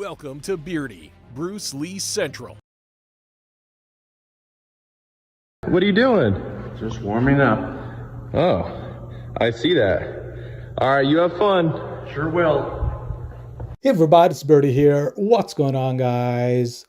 Welcome to 𝘽𝙧𝙪𝙧𝙪 Bruce Lee Central. What are you doing? Just warming up. Oh, I see that. All right, you have fun. Sure will. Hey everybody, it's 𝘽𝙧𝙪 here. What's going on, guys?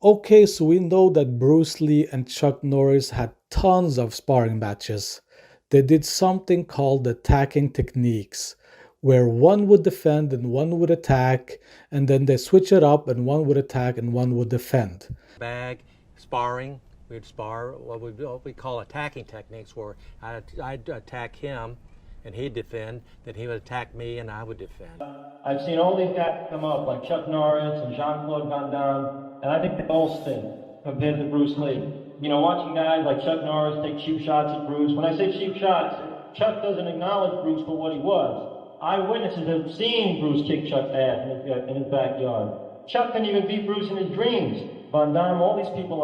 Okay, so we know that Bruce Lee and Chuck Norris had tons of sparring matches. They did something called attacking techniques, where one would defend and one would attack, and then they switch it up and one would attack and one would defend. Bag, sparring, we'd spar what we call attacking techniques, where I'd attack him and he'd defend, then he would attack me and I would defend. I've seen all these guys come up, like Chuck Norris and Jean-Claude Van Damme, and I think they all stink compared to Bruce Lee. You know, watching guys like Chuck Norris take cheap shots at Bruce. When I say cheap shots, Chuck doesn't acknowledge Bruce for what he was. Eyewitnesses have seen Bruce kick Chuck's ass in his backyard. Chuck couldn't even beat Bruce in his dreams. Van Damme, all these people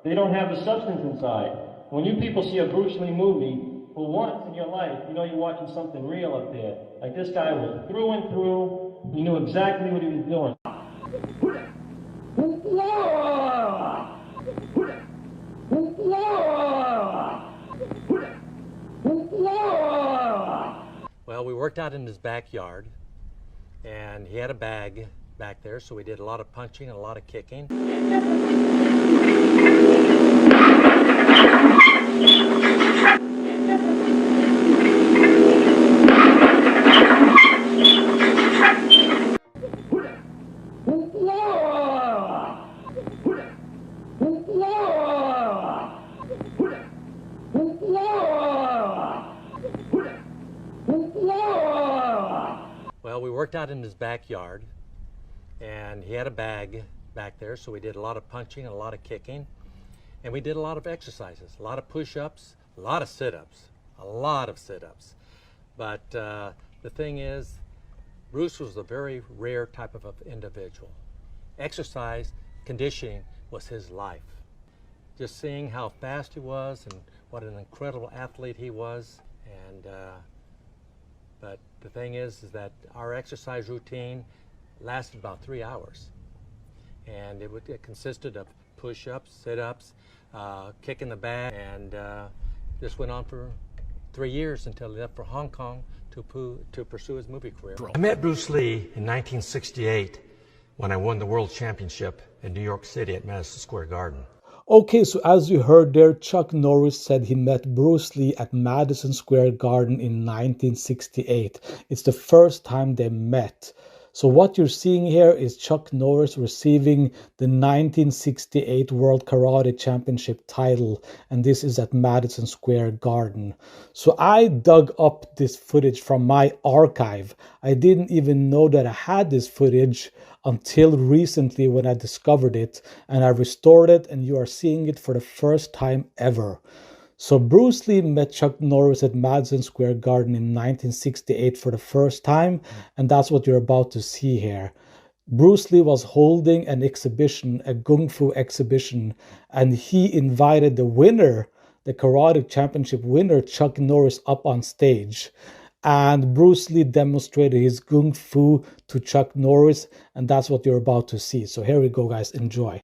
they don't have the substance inside. When you people see a Bruce Lee movie, for once in your life, you know you're watching something real up there. Like, this guy was through and through. He knew exactly what he was doing. Well, we worked out in his backyard, and he had a bag back there, so we did a lot of punching and a lot of kicking. Well, we worked out in his backyard, and he had a bag back there, so we did a lot of punching and a lot of kicking, and we did a lot of exercises, a lot of push-ups, a lot of sit-ups, But the thing is, Bruce was a very rare type of individual. Exercise, conditioning was his life. Just seeing how fast he was and what an incredible athlete he was, and but the thing is that our exercise routine lasted about 3 hours, and it consisted of push-ups, sit-ups, kicking the bag, and this went on for 3 years until he left for Hong Kong to pursue his movie career. I met Bruce Lee in 1968 when I won the World Championship in New York City at Madison Square Garden. Okay, so as you heard there, Chuck Norris said he met Bruce Lee at Madison Square Garden in 1968. It's the first time they met. So what you're seeing here is Chuck Norris receiving the 1968 World Karate Championship title, and this is at Madison Square Garden. So I dug up this footage from my archive. I didn't even know that I had this footage until recently when I discovered it, and I restored it, and you are seeing it for the first time ever. So Bruce Lee met Chuck Norris at Madison Square Garden in 1968 for the first time, and that's what you're about to see here. Bruce Lee was holding an exhibition, a Kung Fu exhibition, and he invited the winner, the Karate Championship winner, Chuck Norris, up on stage. And Bruce Lee demonstrated his Kung Fu to Chuck Norris, and that's what you're about to see. So here we go, guys. Enjoy.